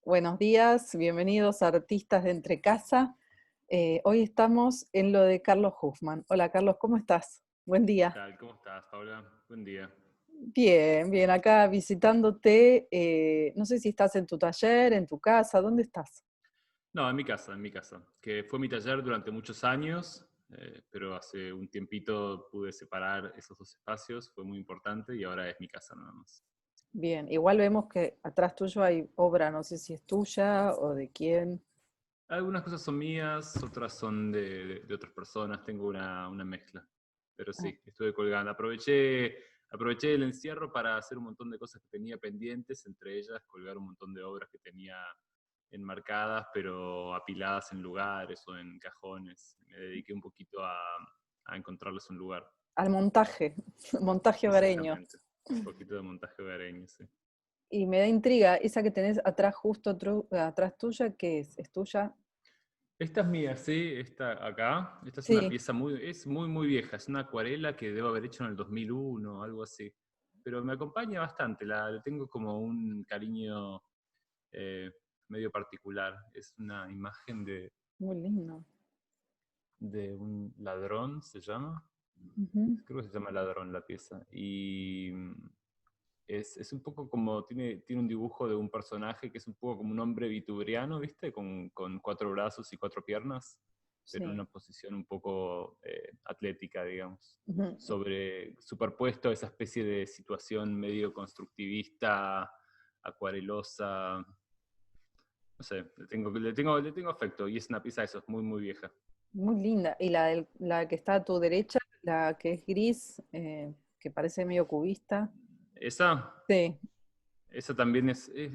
Buenos días, bienvenidos a Artistas de Entre Casa. Hoy estamos en lo de Carlos Hufman. Hola Carlos, ¿cómo estás? Buen ¿Qué día. tal? ¿Cómo estás, Paula? Buen día. Bien, bien, acá visitándote. No sé si estás en tu taller, en tu casa, ¿dónde estás? No, en mi casa, que fue mi taller durante muchos años, pero hace un tiempito pude separar esos dos espacios, fue muy importante y ahora es mi casa nada más. Bien, igual vemos que atrás tuyo hay obra, no sé si es tuya o de quién. Algunas cosas son mías, otras son de otras personas, tengo una mezcla. Pero Ah, sí, estuve colgando. Aproveché el encierro para hacer un montón de cosas que tenía pendientes, entre ellas colgar un montón de obras que tenía enmarcadas, pero apiladas en lugares o en cajones. Me dediqué un poquito a encontrarles un lugar. al montaje, montaje hogareño. Exactamente. Un poquito de montaje hogareño, sí. Y me da intriga, esa que tenés atrás, justo atrás tuya, ¿qué es? ¿Es tuya? Esta es mía, sí, esta acá. Esta es una Sí. pieza muy vieja. Es una acuarela que debo haber hecho en el 2001, algo así. Pero me acompaña bastante, le tengo como un cariño eh, medio particular. Es una imagen Muy lindo. de un ladrón, se llama. Ujú. Creo que se llama Ladrón la pieza. Y es un poco como, tiene un dibujo de un personaje que es un poco como un hombre vituriano, ¿viste? Con cuatro brazos y cuatro piernas, pero en Sí. una posición un poco atlética, digamos. Ujú. Superpuesto a esa especie de situación medio constructivista, acuarelosa. No sé, le tengo afecto y es una pieza de esos muy vieja. Muy linda. Y la que está a tu derecha, la que es gris, que parece medio cubista. Esa, Sí. esa también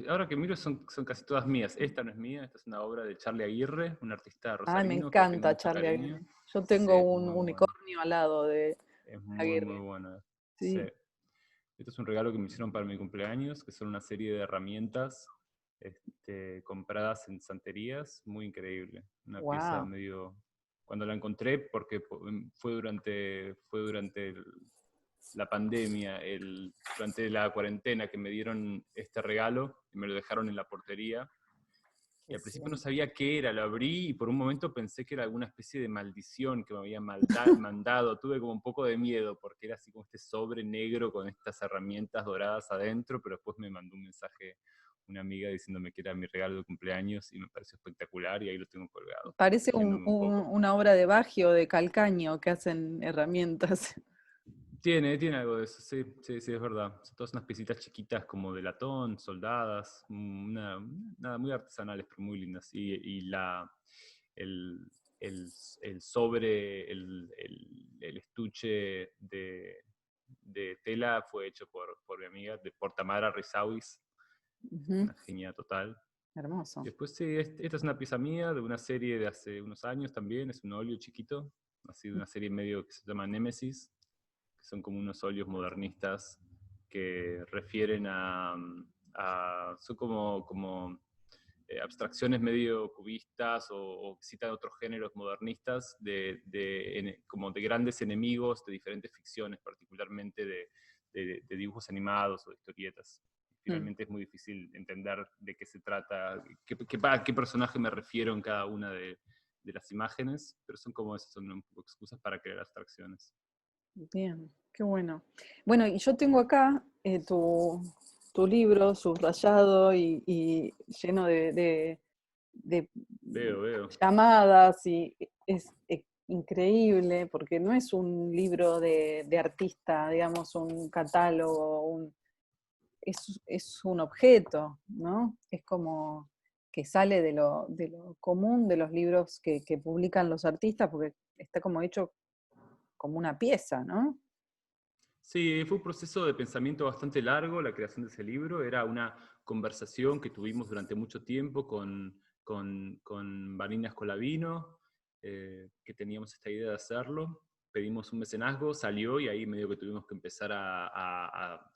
ahora que miro son casi todas mías. Esta no es mía, esta es una obra de Charlie Aguirre, un artista Ay, me rosarino que le tengo encanta mucho Charlie cariño. Aguirre. Yo Sí, tengo es un muy buena. unicornio al lado de Es muy Aguirre. buena. Sí. Sí. Esto es un regalo que me hicieron para mi cumpleaños, que son una serie de herramientas compradas en santerías, muy increíble. Una pieza Wow. medio... Cuando la encontré, porque fue durante la pandemia, durante la cuarentena que me dieron este regalo y me lo dejaron en la portería. Y Qué al principio no siento. sabía qué era, lo abrí y por un momento pensé que era alguna especie de maldición que me había mandado. Tuve como un poco de miedo porque era así como este sobre negro con estas herramientas doradas adentro, pero después me mandó un mensaje una amiga diciéndome que era mi regalo de cumpleaños y me pareció espectacular y ahí lo tengo colgado, Parece protegiéndome un poco. una obra de Bagio o de Calcaño que hacen herramientas. Tiene algo de eso, sí, sí, sí, es verdad. Son todas unas piecitas chiquitas como de latón, soldadas, nada, muy artesanales, pero muy lindas. El, el sobre, el estuche de tela fue hecho por mi amiga, por Tamara Rizawis, Ujú. una genia total. Hermoso. Después sí, esta es una pieza mía de una serie de hace unos años también, es un óleo chiquito, así de una serie medio que se llama Némesis, que son como unos óleos modernistas que refieren son como abstracciones medio cubistas o citan otros géneros modernistas como de grandes enemigos de diferentes ficciones, particularmente de dibujos animados o de historietas. Mm. Finalmente es muy difícil entender de qué se trata, a qué personaje me refiero en cada una de las imágenes, pero son como esas, son un poco excusas para crear abstracciones. Bien, qué bueno. Bueno, y yo tengo acá tu libro subrayado y lleno de Veo. llamadas y es increíble porque no es un libro de artista, digamos, un catálogo, es un objeto, ¿no? Es como que sale de lo común de los libros que publican los artistas porque está como hecho como una pieza, ¿no? Sí, fue un proceso de pensamiento bastante largo la creación de ese libro. Era una conversación que tuvimos durante mucho tiempo con Vanina Scolavino, que teníamos esta idea de hacerlo. Pedimos un mecenazgo, salió y ahí medio que tuvimos que empezar a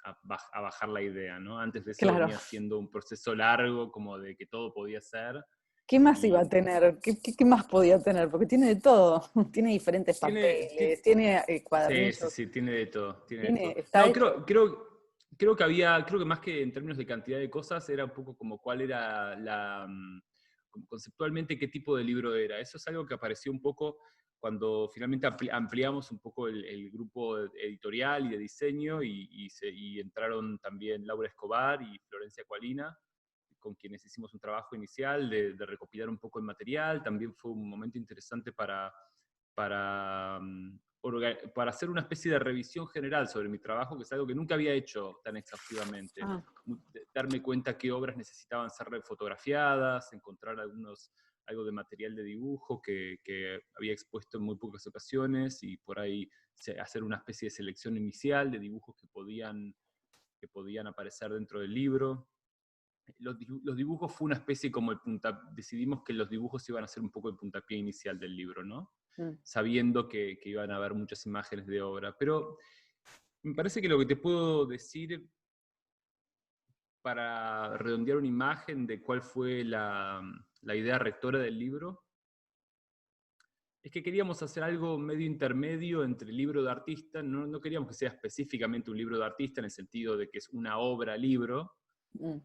bajar la idea, ¿no? Antes de eso Claro. venía siendo un proceso largo, como de que todo podía ser. ¿Qué más iba a Y tener? ¿Qué más podía tener? Porque tiene de todo. Tiene diferentes tiene, papeles, tiene Sí, sí, cuadernillos, sí, tiene de todo, tiene de todo. está No, hecho. creo que más que en términos de cantidad de cosas, era un poco como cuál era como conceptualmente qué tipo de libro era. Eso es algo que apareció un poco cuando finalmente ampliamos un poco el grupo editorial y de diseño y entraron también Laura Escobar y Florencia Cualina, con quienes hicimos un trabajo inicial de recopilar un poco el material. También fue un momento interesante para, para hacer una especie de revisión general sobre mi trabajo, que es algo que nunca había hecho tan exhaustivamente. Ah, Darme cuenta qué obras necesitaban ser fotografiadas, encontrar algo de material de dibujo que había expuesto en muy pocas ocasiones y por ahí hacer una especie de selección inicial de dibujos que podían aparecer dentro del libro. Los dibujos fue una especie como decidimos que los dibujos iban a ser un poco el puntapié inicial del libro, ¿no? mm, Sabiendo que iban a haber muchas imágenes de obra. Pero me parece que lo que te puedo decir para redondear una imagen de cuál fue la idea rectora del libro es que queríamos hacer algo medio intermedio entre libro de artista. No queríamos que sea específicamente un libro de artista en el sentido de que es una obra libro, mm,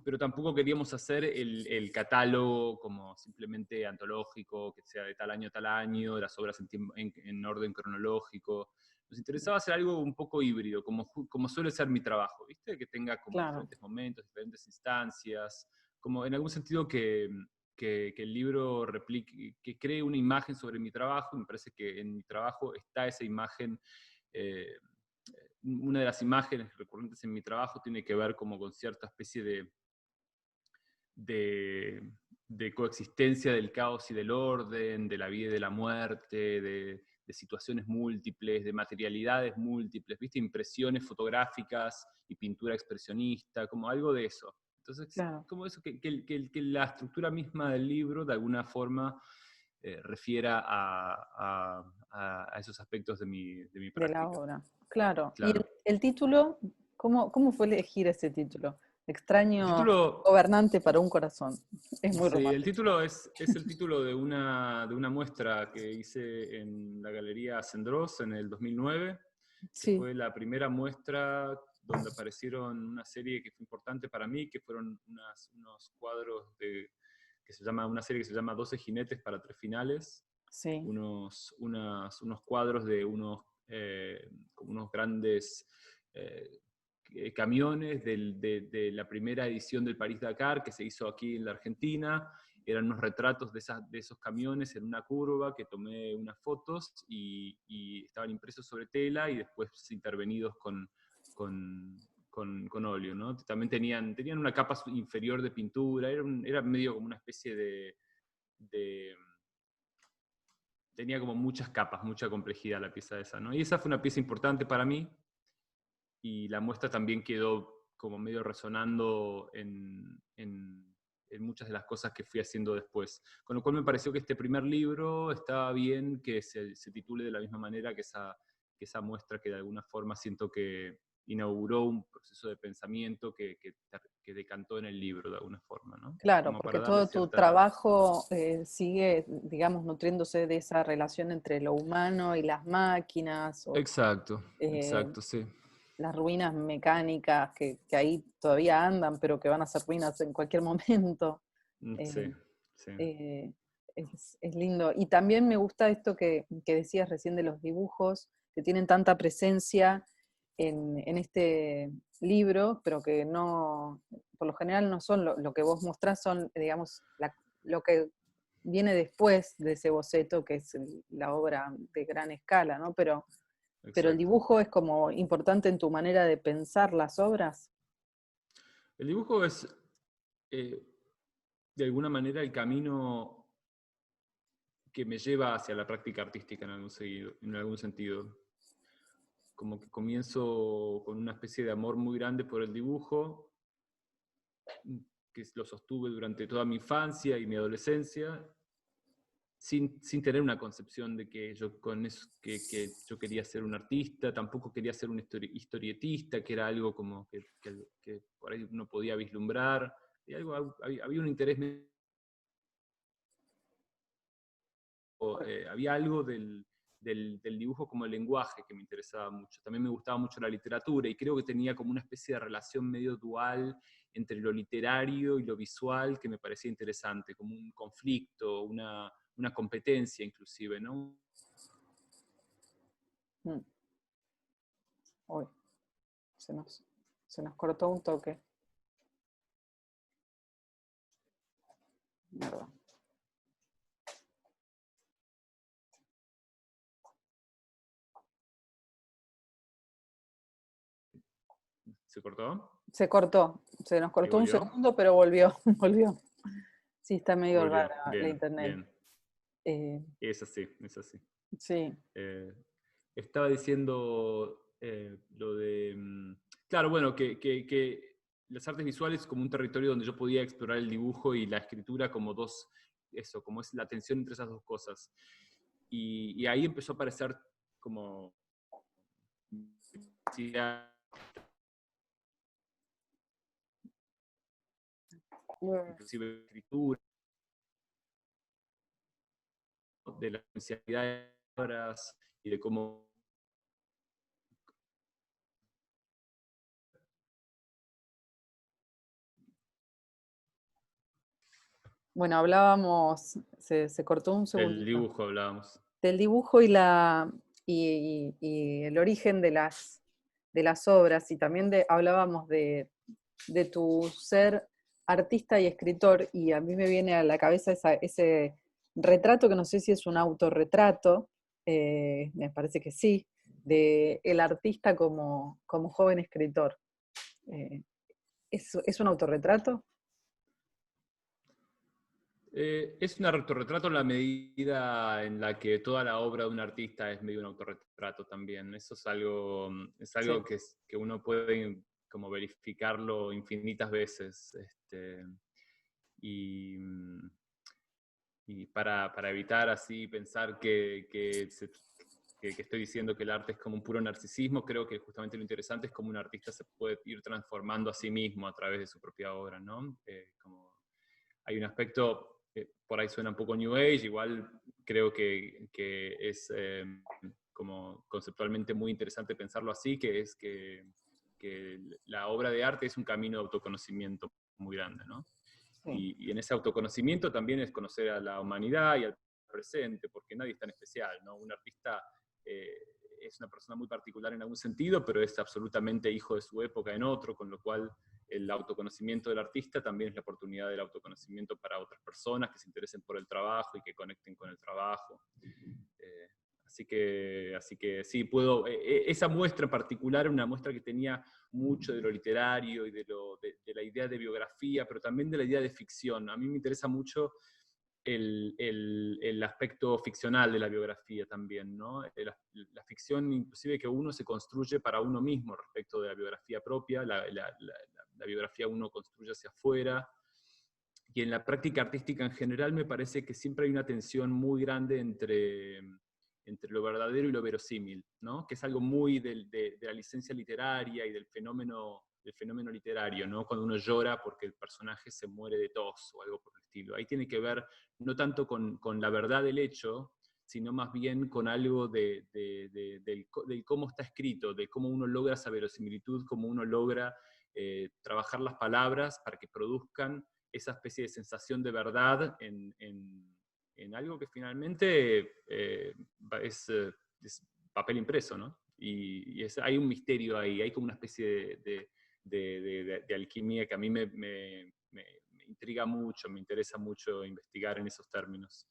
pero tampoco queríamos hacer el catálogo como simplemente antológico, que sea de tal año, las obras en orden cronológico. Nos interesaba hacer algo un poco híbrido, como suele ser mi trabajo, ¿viste? Que tenga como claro. diferentes momentos, diferentes instancias, como en algún sentido que el libro replique, que cree una imagen sobre mi trabajo. Me parece que en mi trabajo está esa imagen. eh, una de las imágenes recurrentes en mi trabajo tiene que ver como con cierta especie de, de coexistencia del caos y del orden, de la vida y de la muerte, de situaciones múltiples, de materialidades múltiples, ¿viste? Impresiones fotográficas y pintura expresionista, como algo de eso. Entonces, Claro, como eso, que la estructura misma del libro de alguna forma refiera a esos aspectos de mi de la práctica. obra. Claro. ¿Y Claro. el título? ¿Cómo fue elegir ese título? El Extraño título, gobernante para un corazón. Es muy sí, el romántico. título es el título de una muestra que hice en la Galería Sendros en el 2009, que Sí, fue la primera muestra donde aparecieron una serie que fue importante para mí, que fueron unos cuadros una serie que se llama 12 jinetes para tres finales, sí. unos cuadros de como unos grandes eh, camiones de la primera edición del París-Dakar que se hizo aquí en la Argentina. Eran unos retratos de esos camiones en una curva que tomé unas fotos y estaban impresos sobre tela y después intervenidos con óleo, ¿no? También tenían una capa inferior de pintura, era medio como una especie de tenía como muchas capas, mucha complejidad la pieza esa, ¿no? Y esa fue una pieza importante para mí, y la muestra también quedó como medio resonando en muchas de las cosas que fui haciendo después. Con lo cual me pareció que este primer libro estaba bien que se titule de la misma manera que esa muestra, que de alguna forma siento que inauguró un proceso de pensamiento que decantó en el libro de alguna forma, ¿no? Claro, Como porque para darle todo tu cierta... trabajo sigue, digamos, nutriéndose de esa relación entre lo humano y las máquinas, o Exacto, eh, exacto, sí. las ruinas mecánicas que ahí todavía andan, pero que van a ser ruinas en cualquier momento. Sí, Eh, sí. eh, es lindo. Y también me gusta esto que decías recién de los dibujos, que tienen tanta presencia en este libro, pero que no, por lo general no son lo que vos mostrás, son, digamos, lo que viene después de ese boceto, que es la obra de gran escala, ¿no? Pero el Exacto. dibujo es como importante en tu manera de pensar las obras. El dibujo es, eh, de alguna manera, el camino que me lleva hacia la práctica artística en algún sentido. Como que comienzo con una especie de amor muy grande por el dibujo, que lo sostuve durante toda mi infancia y mi adolescencia, sin tener una concepción de que yo con eso, que yo quería ser un artista. Tampoco quería ser un historietista, que era algo como que por ahí uno podía vislumbrar. Y había un interés, había algo del dibujo como el lenguaje que me interesaba mucho. También me gustaba mucho la literatura y creo que tenía como una especie de relación medio dual entre lo literario y lo visual que me parecía interesante, como un conflicto, una competencia inclusive, ¿no? Mm. Uy, se nos cortó un toque. Mierda. ¿Se cortó? Se nos ¿Y cortó un volvió? segundo, pero volvió, volvió. Sí, está medio Volvió, rara la bien, internet. bien. Eh, Es así, es así. sí, Eh, estaba diciendo lo de... claro, bueno, que las artes visuales como un territorio donde yo podía explorar el dibujo y la escritura como dos, eso, como es la tensión entre esas dos cosas. Y ahí empezó a aparecer como... inclusive escritura, de la potencialidad de obras y de cómo... bueno, hablábamos, se cortó un Del segundito, dibujo hablábamos. del dibujo y el origen de las obras, y también hablábamos de tu ser artista y escritor, y a mí me viene a la cabeza ese retrato, que no sé si es un autorretrato, me parece que sí, de el artista como joven escritor. Eh, ¿Es un autorretrato? Es un autorretrato en la medida en la que toda la obra de un artista es medio un autorretrato también. Eso es Sí. algo que uno puede como verificarlo infinitas veces. Y, y para evitar así pensar que estoy diciendo que el arte es como un puro narcisismo, creo que justamente lo interesante es cómo un artista se puede ir transformando a sí mismo a través de su propia obra, ¿no? Como hay un aspecto, por ahí suena un poco New Age, igual creo que es como conceptualmente muy interesante pensarlo así, que es que la obra de arte es un camino de autoconocimiento muy grande, ¿no? Sí. Y en ese autoconocimiento también es conocer a la humanidad y al presente, porque nadie es tan especial, ¿no? Un artista eh, es una persona muy particular en algún sentido, pero es absolutamente hijo de su época en otro, con lo cual el autoconocimiento del artista también es la oportunidad del autoconocimiento para otras personas que se interesen por el trabajo y que conecten con el trabajo. Eh, así que sí, puedo, esa muestra en particular era una muestra que tenía mucho de lo literario y de la idea de biografía, pero también de la idea de ficción. A mí me interesa mucho el aspecto ficcional de la biografía también, ¿no? La ficción inclusive que uno se construye para uno mismo respecto de la biografía propia, la biografía uno construye hacia afuera, y en la práctica artística en general me parece que siempre hay una tensión muy grande entre lo verdadero y lo verosímil, ¿no? Que es algo muy de la licencia literaria y del fenómeno literario, ¿no? Cuando uno llora porque el personaje se muere de tos o algo por el estilo. Ahí tiene que ver no tanto con la verdad del hecho, sino más bien con algo del cómo está escrito, de cómo uno logra esa verosimilitud, cómo uno logra trabajar las palabras para que produzcan esa especie de sensación de verdad en algo que finalmente es papel impreso, ¿no? Hay un misterio ahí, hay como una especie de alquimia que a mí me intriga mucho, me interesa mucho investigar en esos términos.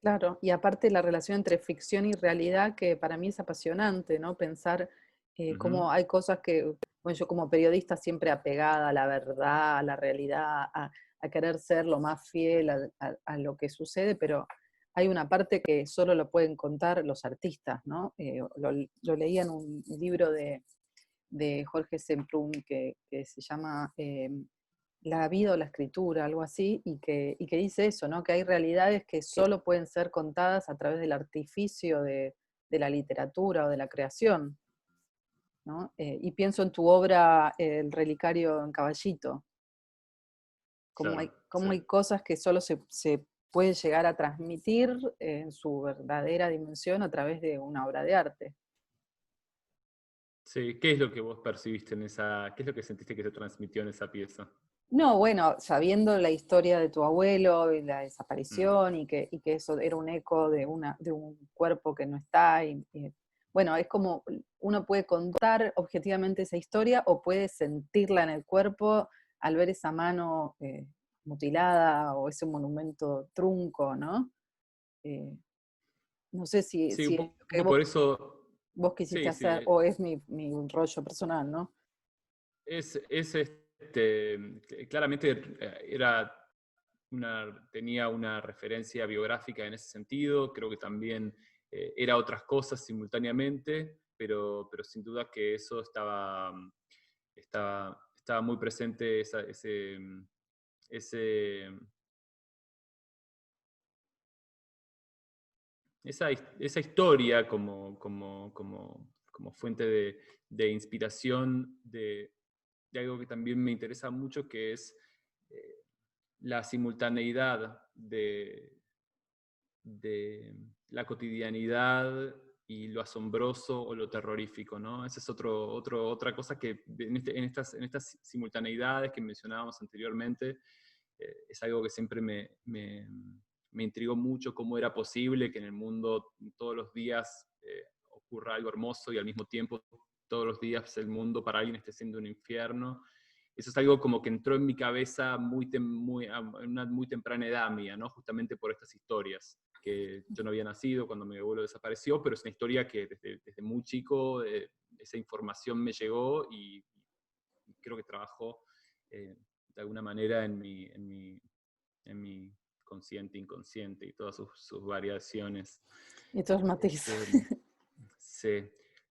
Claro, y aparte la relación entre ficción y realidad, que para mí es apasionante, ¿no? Pensar Ujú. cómo hay cosas que, bueno, yo como periodista siempre apegada a la verdad, a la realidad, a querer ser lo más fiel a lo que sucede, pero hay una parte que solo lo pueden contar los artistas, ¿no? Lo leía en un libro de Jorge Semprún que se llama La vida o la escritura, algo así, y que dice eso, ¿no? Que hay realidades que solo pueden ser contadas a través del artificio de la literatura o de la creación, ¿no? Y pienso en tu obra El relicario en caballito, Claro, cómo sí. hay cosas que solo puede llegar a transmitir en su verdadera dimensión a través de una obra de arte. Sí, ¿qué es lo que vos percibiste qué es lo que sentiste que se transmitió en esa pieza? No, bueno, sabiendo la historia de tu abuelo y la Mm. desaparición y que eso era un eco de un cuerpo que no está, bueno, es como uno puede contar objetivamente esa historia o puede sentirla en el cuerpo al ver esa mano mutilada o ese monumento trunco, ¿no? Eh, no sé Sí, un si es lo que poco por eso, vos quisiste sí, sí, hacer o es mi rollo personal, ¿no? claramente tenía una referencia biográfica en ese sentido, creo que también era otras cosas simultáneamente, pero sin duda que eso estaba muy presente, ese, esa historia como fuente de inspiración de algo que también me interesa mucho, que es eh, la simultaneidad de la cotidianidad y lo asombroso o lo terrorífico, ¿no? Esa es otra cosa que en estas simultaneidades que mencionábamos anteriormente, es algo que siempre me intrigó mucho, cómo era posible que en el mundo todos los días ocurra algo hermoso y al mismo tiempo todos los días el mundo para alguien esté siendo un infierno. Eso es algo como que entró en mi cabeza en una muy temprana edad mía, ¿no? Justamente por estas historias, que yo no había nacido cuando mi abuelo desapareció, pero es una historia que desde muy chico esa información me llegó y creo que trabajó de alguna manera en mi consciente, inconsciente y todas sus variaciones. Y otros matices. Este, sí.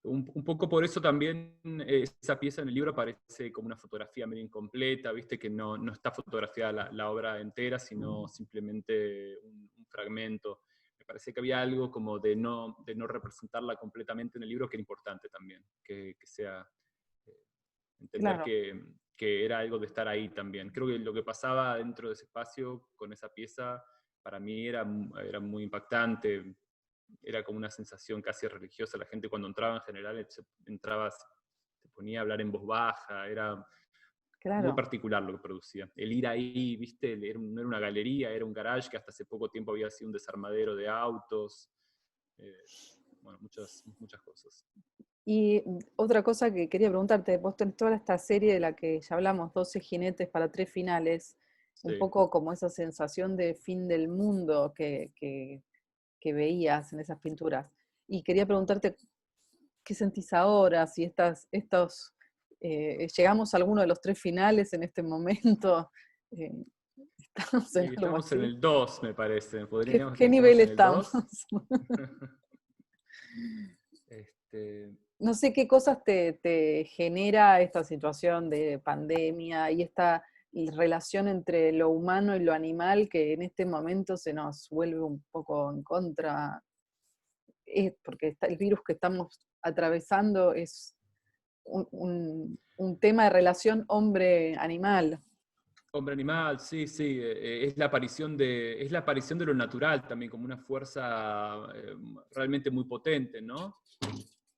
Un poco por eso también esa pieza en el libro aparece como una fotografía medio incompleta, viste que no está fotografiada la obra entera, sino simplemente un fragmento. Me parece que había algo como de no representarla completamente en el libro que era importante también, que sea entender Claro. que era algo de estar ahí también. Creo que lo que pasaba dentro de ese espacio con esa pieza para mí era muy impactante, era como una sensación casi religiosa. La gente cuando entraba en general se ponía a hablar en voz baja, era muy Claro. particular lo que producía. El ir ahí, viste, no era una galería, era un garage que hasta hace poco tiempo había sido un desarmadero de autos, eh, bueno, muchas cosas. Y otra cosa que quería preguntarte, vos tenés toda esta serie de la que ya hablamos, 12 jinetes para 3 finales, un Sí. poco como esa sensación de fin del mundo que veías en esas pinturas. Y quería preguntarte, ¿qué sentís ahora? Si llegamos a alguno de los 3 finales en este momento, eh, ¿estamos en Y algo estamos en así? el 2 me parece. Podríamos ¿Qué decir que nivel estamos en el estamos? 2. Este, No sé qué cosas te genera esta situación de pandemia y esta relación entre lo humano y lo animal que en este momento se nos vuelve un poco en contra, porque el virus que estamos atravesando es un tema de relación hombre-animal. Hombre animal, sí, sí. Es la aparición de lo natural también, como una fuerza realmente muy potente, ¿no?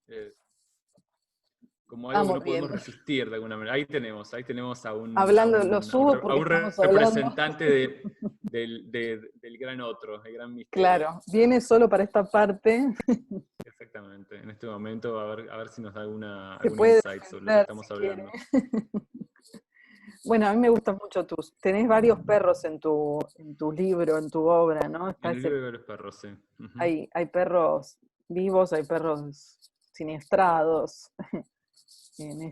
Eh, como algo que Vamos no podemos bien. resistir de alguna manera. Ahí tenemos a un, a Hablando, lo un, a un subo re- a porque un estamos hablando. representante del gran otro, el gran misterio. Claro, viene solo para esta parte, Exactamente. En este momento, a ver si nos da se algún puede insight sobre lo que defender si estamos quiere. hablando. Bueno, a mí me gustan mucho tenés varios perros en tu libro, en tu obra, ¿no? En el libro de los perros, sí. Ujú. Hay perros vivos, hay perros siniestrados en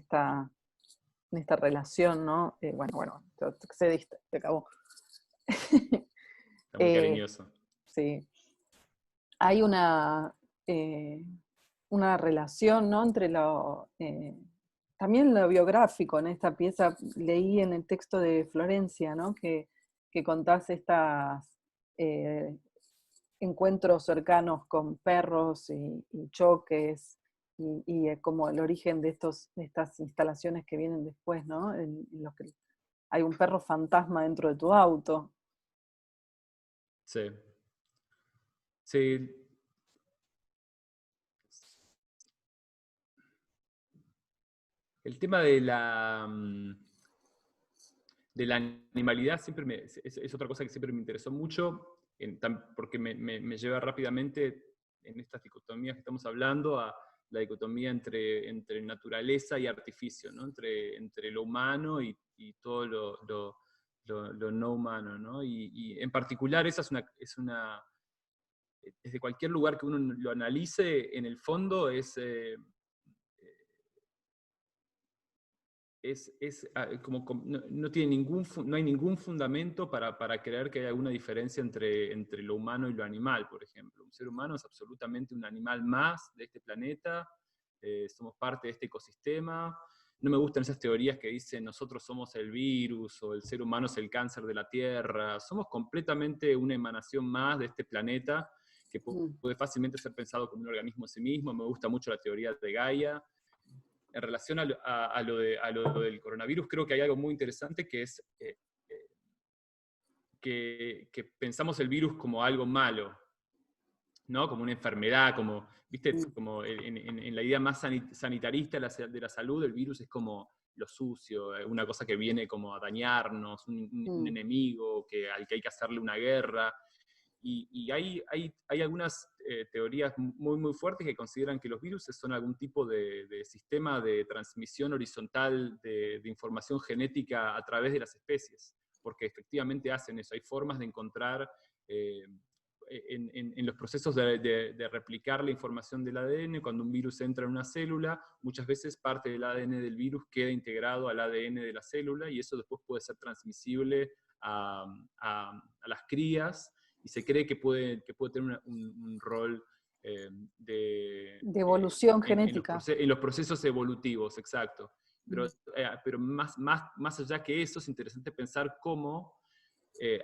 en esta relación, ¿no? Bueno, te excediste, te acabó. Está muy Eh, cariñoso. sí, hay eh, una relación, ¿no? Entre también lo biográfico en esta pieza, leí en el texto de Florencia, ¿no? Que contás estas encuentros cercanos con perros y choques, como el origen de estas instalaciones que vienen después, ¿no? En los que hay un perro fantasma dentro de tu auto. Sí. Sí. El tema de la animalidad siempre es otra cosa que siempre me interesó mucho, porque me lleva rápidamente en estas dicotomías que estamos hablando a la dicotomía entre naturaleza y artificio, ¿no? Entre lo humano y todo lo no humano, ¿no? Y en particular esa desde cualquier lugar que uno lo analice, en el fondo no tiene no hay ningún fundamento para creer que hay alguna diferencia entre lo humano y lo animal, por ejemplo. Un ser humano es absolutamente un animal más de este planeta, somos parte de este ecosistema. No me gustan esas teorías que dicen nosotros somos el virus o el ser humano es el cáncer de la Tierra. Somos completamente una emanación más de este planeta que puede fácilmente ser pensado como un organismo en sí mismo. Me gusta mucho la teoría de Gaia. En relación a lo del coronavirus, creo que hay algo muy interesante que es que pensamos el virus como algo malo, ¿no? Como una enfermedad, ¿viste? Como en la idea más sanitarista de la salud, el virus es como lo sucio, una cosa que viene como a dañarnos, un enemigo al que hay que hacerle una guerra. Y hay algunas teorías muy, muy fuertes que consideran que los virus son algún tipo de sistema de transmisión horizontal de información genética a través de las especies, porque efectivamente hacen eso. Hay formas de encontrar en los procesos de replicar la información del ADN, cuando un virus entra en una célula, muchas veces parte del ADN del virus queda integrado al ADN de la célula y eso después puede ser transmisible a las crías, y se cree que puede tener un rol De evolución genética. en los procesos evolutivos, exacto. Pero más allá que eso, es interesante pensar cómo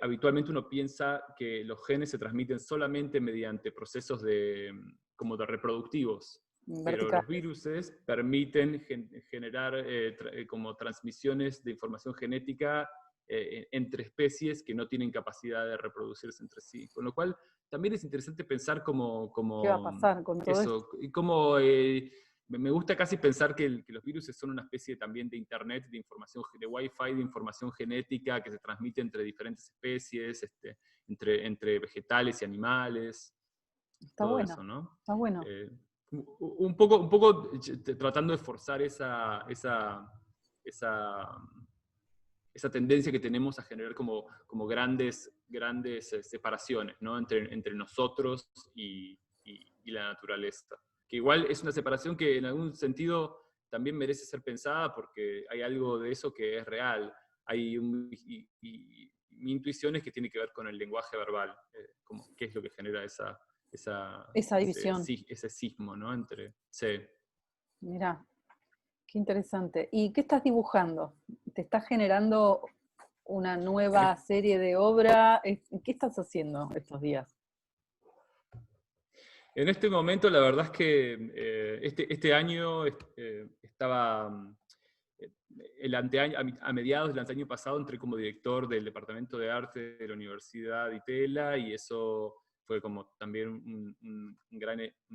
habitualmente uno piensa que los genes se transmiten solamente mediante procesos como de reproductivos, pero los Verticales. virus permiten generar como transmisiones de información genética entre especies que no tienen capacidad de reproducirse entre sí. Con lo cual, también es interesante pensar ¿Qué va a pasar con todo esto? eso, y cómo me gusta casi pensar que los virus son una especie también de internet, de información, de wifi, de información genética que se transmite entre diferentes especies, entre vegetales y animales, Está todo bueno, eso, ¿no? está bueno. Un poco tratando de forzar esa, esa tendencia que tenemos a generar como grandes separaciones, ¿no? Entre nosotros y la naturaleza. Que igual es una separación que en algún sentido también merece ser pensada porque hay algo de eso que es real. Mi intuición es que tiene que ver con el lenguaje verbal, como qué es lo que genera Esa división. ese sismo, ¿no? Sí. Mirá, qué interesante. ¿Y qué estás dibujando? ¿Te estás generando una nueva serie de obra? ¿Qué estás haciendo estos días? En este momento, la verdad es que este año estaba, eh, el anteaño, a mediados del año pasado, entré como director del Departamento de Arte de la Universidad de Itela, y eso fue como también un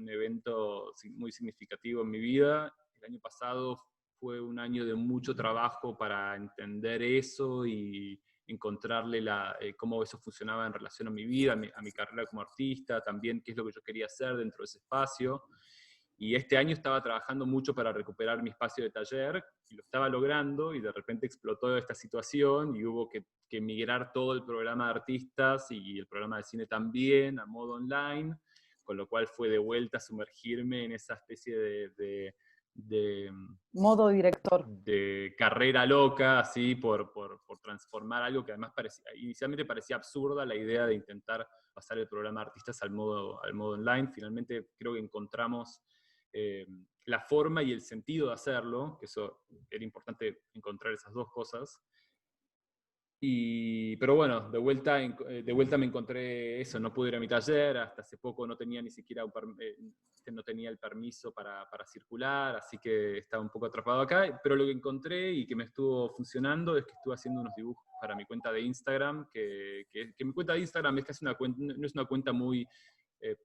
evento muy significativo en mi vida. El año pasado fue un año de mucho trabajo para entender eso y encontrarle cómo eso funcionaba en relación a mi vida, a mi carrera como artista, también qué es lo que yo quería hacer dentro de ese espacio. Y este año estaba trabajando mucho para recuperar mi espacio de taller, y lo estaba logrando, y de repente explotó esta situación, y hubo que migrar todo el programa de artistas y el programa de cine también a modo online, con lo cual fue de vuelta a sumergirme en esa especie de Modo director. de carrera loca, así, por transformar algo que además inicialmente parecía absurda, la idea de intentar pasar el programa de artistas al modo online. Finalmente creo que encontramos la forma y el sentido de hacerlo, que eso era importante encontrar esas dos cosas. Pero bueno, de vuelta me encontré eso, no pude ir a mi taller, hasta hace poco no tenía ni siquiera no tenía el permiso para circular, así que estaba un poco atrapado acá, pero lo que encontré y que me estuvo funcionando es que estuve haciendo unos dibujos para mi cuenta de Instagram, que mi cuenta de Instagram es casi una cuenta, no es una cuenta muy eh,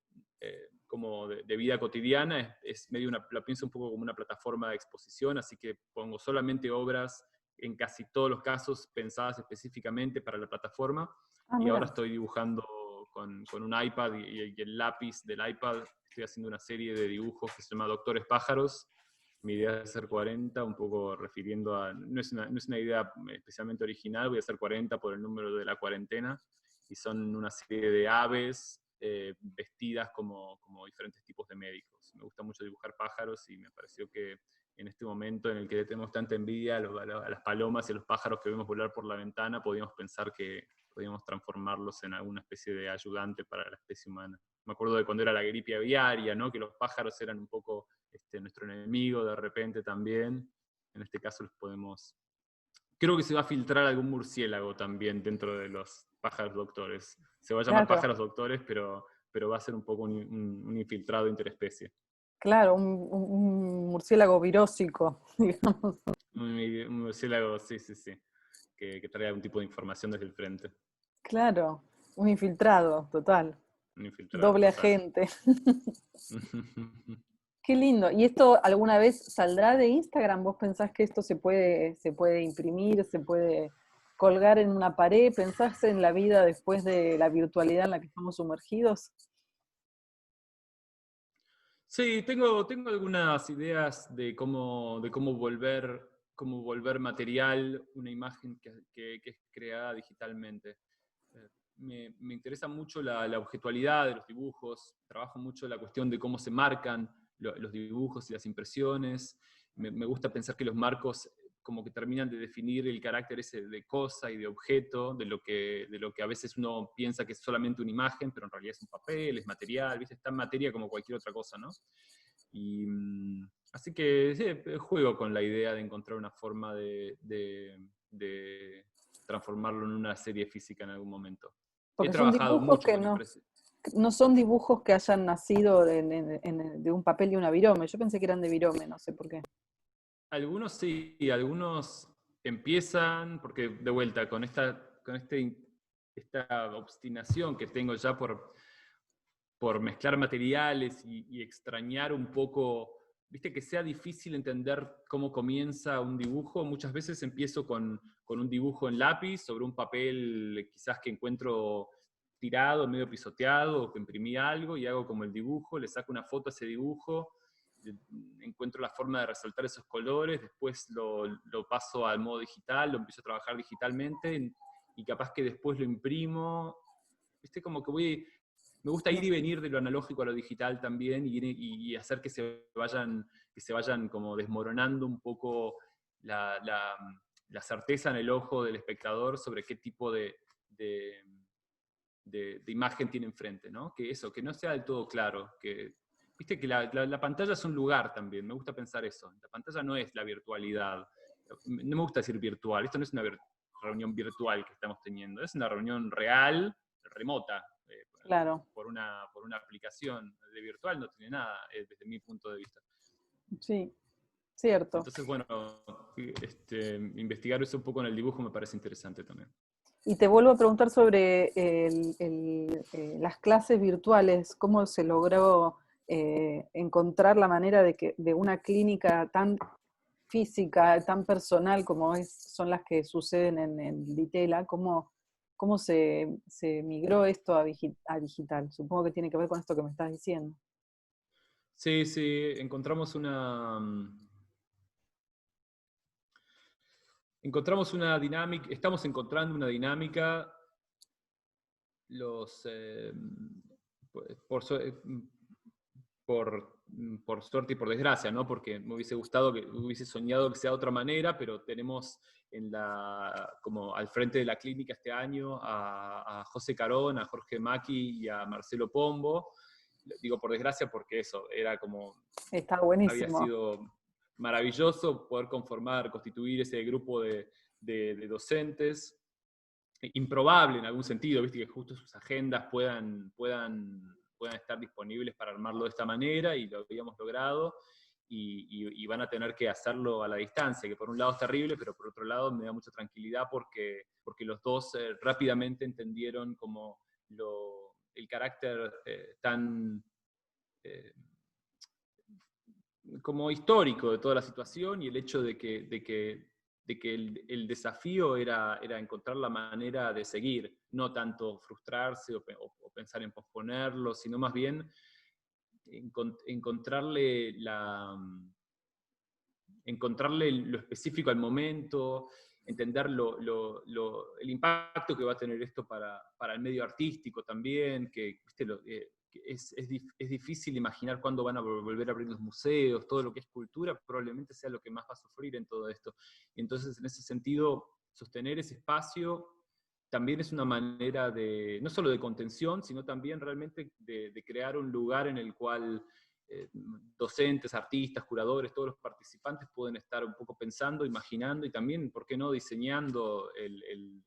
como de vida cotidiana, es medio la pienso un poco como una plataforma de exposición, así que pongo solamente obras en casi todos los casos pensadas específicamente para la plataforma, Ah, y ahora mira. estoy dibujando con un iPad y el lápiz del iPad, estoy haciendo una serie de dibujos que se llama Doctores Pájaros. Mi idea es hacer 40, un poco refiriendo a, no es una idea especialmente original, voy a hacer 40 por el número de la cuarentena, y son una serie de aves vestidas como diferentes tipos de médicos. Me gusta mucho dibujar pájaros y me pareció que en este momento en el que le tenemos tanta envidia a las palomas y a los pájaros que vemos volar por la ventana, podíamos pensar que podíamos transformarlos en alguna especie de ayudante para la especie humana. Me acuerdo de cuando era la gripe aviaria, ¿no? Que los pájaros eran un poco nuestro enemigo de repente también. En este caso los podemos... Creo que se va a filtrar algún murciélago también dentro de los pájaros doctores. Se va a llamar Claro, pájaros doctores, pero va a ser un poco un infiltrado interespecie. claro, un murciélago virósico, digamos. Un murciélago, sí, sí, sí. Que trae algún tipo de información desde el frente. Claro, un infiltrado, total. Un infiltrado Doble total. agente. Qué lindo. ¿Y esto alguna vez saldrá de Instagram? ¿Vos pensás que esto se puede imprimir, se puede colgar en una pared? ¿Pensás en la vida después de la virtualidad en la que estamos sumergidos? Sí, tengo algunas ideas de cómo volver material una imagen que es creada digitalmente. Me interesa mucho la objetualidad de los dibujos, trabajo mucho la cuestión de cómo se marcan los dibujos y las impresiones. Me gusta pensar que los marcos como que terminan de definir el carácter ese de cosa y de objeto, de lo que a veces uno piensa que es solamente una imagen, pero en realidad es un papel, es material, ¿viste? Está en materia como cualquier otra cosa, ¿no? Y, así que sí, juego con la idea de encontrar una forma de transformarlo en una serie física en algún momento. He Porque son trabajado dibujos mucho que con impresión. no son dibujos que hayan nacido de un papel y una virome. Yo pensé que eran de virome, no sé por qué. Algunos sí, algunos empiezan, porque de vuelta, esta obstinación que tengo ya por mezclar materiales y extrañar un poco, viste, que sea difícil entender cómo comienza un dibujo. Muchas veces empiezo con un dibujo en lápiz sobre un papel quizás que encuentro tirado, medio pisoteado, o que imprimí algo y hago como el dibujo, le saco una foto a ese dibujo, encuentro la forma de resaltar esos colores, después lo paso al modo digital, lo empiezo a trabajar digitalmente y capaz que después lo imprimo. Viste, como que me gusta ir y venir de lo analógico a lo digital también y hacer que se vayan como desmoronando un poco la certeza en el ojo del espectador sobre qué tipo de, de imagen tiene enfrente, ¿no? Que eso, que no sea del todo claro, que viste que la pantalla es un lugar también, me gusta pensar eso. La pantalla no es la virtualidad. No me gusta decir virtual, esto no es una reunión virtual que estamos teniendo, es una reunión real, remota, Claro, por una aplicación. De virtual no tiene nada, desde mi punto de vista. sí, cierto. Entonces, bueno, investigar eso un poco en el dibujo me parece interesante también. Y te vuelvo a preguntar sobre las clases virtuales, cómo se logró encontrar la manera de una clínica tan física, tan personal como son las que suceden en Ditela, cómo se migró esto a digital. Supongo que tiene que ver con esto que me estás diciendo. Sí, sí, encontramos una dinámica, estamos encontrando una dinámica, los, por, su- por suerte y por desgracia, ¿no? Porque me hubiese gustado, que hubiese soñado que sea de otra manera, pero tenemos como al frente de la clínica este año a José Carón, a Jorge Maki y a Marcelo Pombo. Digo por desgracia porque eso, era como, Está había buenísimo. sido maravilloso poder constituir ese grupo de docentes. improbable en algún sentido, ¿viste? Que justo sus agendas puedan estar disponibles para armarlo de esta manera, y lo habíamos logrado, y van a tener que hacerlo a la distancia, que por un lado es terrible, pero por otro lado me da mucha tranquilidad porque los dos rápidamente entendieron como el carácter tan como histórico de toda la situación, y el hecho de que el desafío era encontrar la manera de seguir, no tanto frustrarse o pensar en posponerlo, sino más bien encontrarle lo específico al momento, entender el impacto que va a tener esto para el medio artístico también, que, ¿viste? Que es difícil imaginar cuándo van a volver a abrir los museos, todo lo que es cultura probablemente sea lo que más va a sufrir en todo esto. Y entonces, en ese sentido, sostener ese espacio también es una manera no solo de contención, sino también realmente de crear un lugar en el cual docentes, artistas, curadores, todos los participantes pueden estar un poco pensando, imaginando y también, ¿por qué no?, diseñando el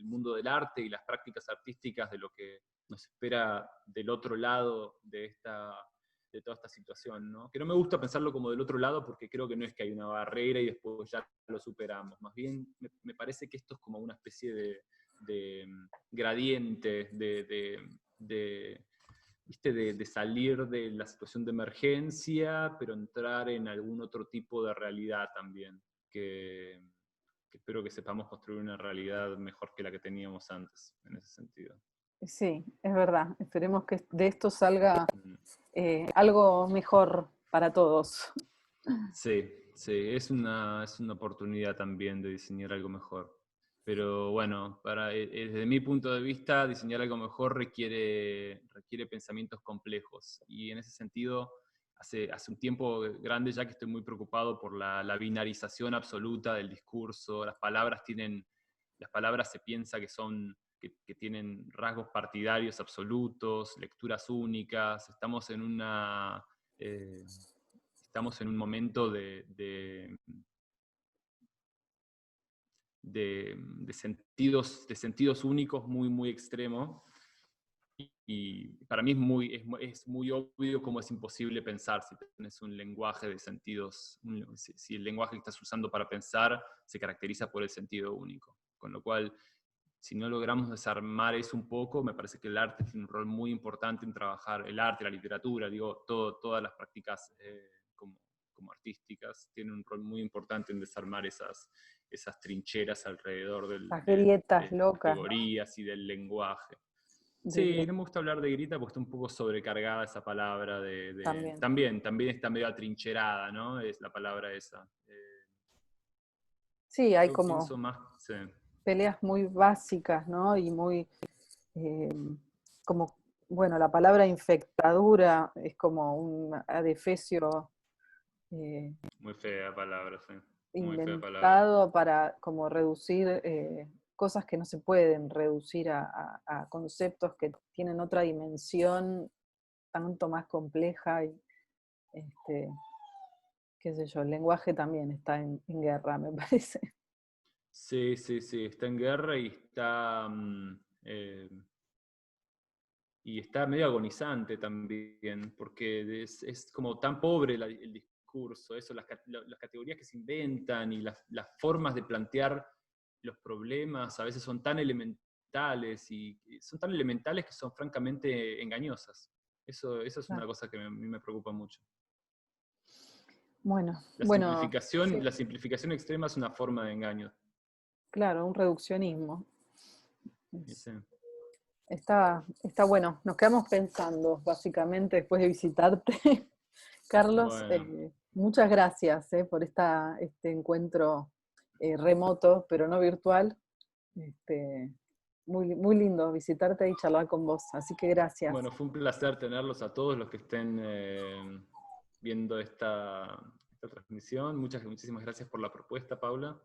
mundo del arte y las prácticas artísticas de lo que nos espera del otro lado de toda esta situación, ¿no? Que no me gusta pensarlo como del otro lado porque creo que no es que hay una barrera y después ya lo superamos. Más bien me parece que esto es como una especie de gradiente, ¿viste? De salir de la situación de emergencia, pero entrar en algún otro tipo de realidad también, que espero que sepamos construir una realidad mejor que la que teníamos antes, en ese sentido. Sí, es verdad. Esperemos que de esto salga algo mejor para todos. Sí, sí, es una oportunidad también de diseñar algo mejor. Pero bueno, desde mi punto de vista, diseñar algo mejor requiere pensamientos complejos. Y en ese sentido, hace un tiempo grande ya que estoy muy preocupado por la binarización absoluta del discurso. Las palabras se piensa que tienen rasgos partidarios absolutos, lecturas únicas. Estamos en un momento de sentidos únicos muy, muy extremo. Y para mí es muy obvio cómo es imposible pensar si tienes un lenguaje de sentidos, si el lenguaje que estás usando para pensar se caracteriza por el sentido único. Con lo cual, si no logramos desarmar eso un poco, me parece que el arte tiene un rol muy importante en trabajar, el arte, la literatura, digo, todas las prácticas como artísticas, tienen un rol muy importante en desarmar esas trincheras alrededor Las de grietas las locas, ¿no? categorías y del lenguaje. Sí, De- no me gusta hablar de grieta porque está un poco sobrecargada esa palabra también. también está medio atrincherada, ¿no? Es la palabra esa. Sí, hay Yo como pienso más, sí. peleas muy básicas, ¿no? Y muy, eh, como, bueno, la palabra infectadura es como un adefesio eh, Muy fea palabra, sí. Muy fea palabra. inventado para como reducir cosas que no se pueden reducir a conceptos que tienen otra dimensión tanto más compleja y este, qué sé yo, el lenguaje también está en guerra, me parece. Sí, sí, sí, está en guerra y está medio agonizante también, porque es como tan pobre el discurso, eso, las categorías que se inventan y las formas de plantear los problemas a veces son tan elementales y son tan elementales que son francamente engañosas. Eso es una Claro. cosa que a mí me preocupa mucho. Bueno, sí, La simplificación extrema es una forma de engaño. claro, un reduccionismo. Sí. Está bueno, nos quedamos pensando, básicamente, después de visitarte. Carlos, Bueno, muchas gracias por este encuentro remoto, pero no virtual. Este, muy, muy lindo visitarte y charlar con vos, así que gracias. bueno, fue un placer tenerlos a todos los que estén viendo esta transmisión. Muchísimas gracias por la propuesta, Paula.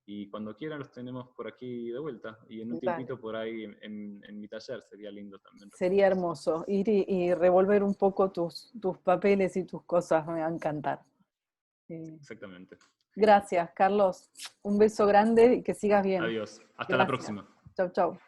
Y cuando quieran los tenemos por aquí de vuelta. Y en un Dale. tiempito por ahí en mi taller sería lindo también Sería recibirlos. hermoso ir y revolver un poco tus papeles y tus cosas, me va a encantar. Eh, Exactamente. Genial. Gracias, Carlos. Un beso grande y que sigas bien. Adiós. Hasta la Gracias. próxima. Chau, chau.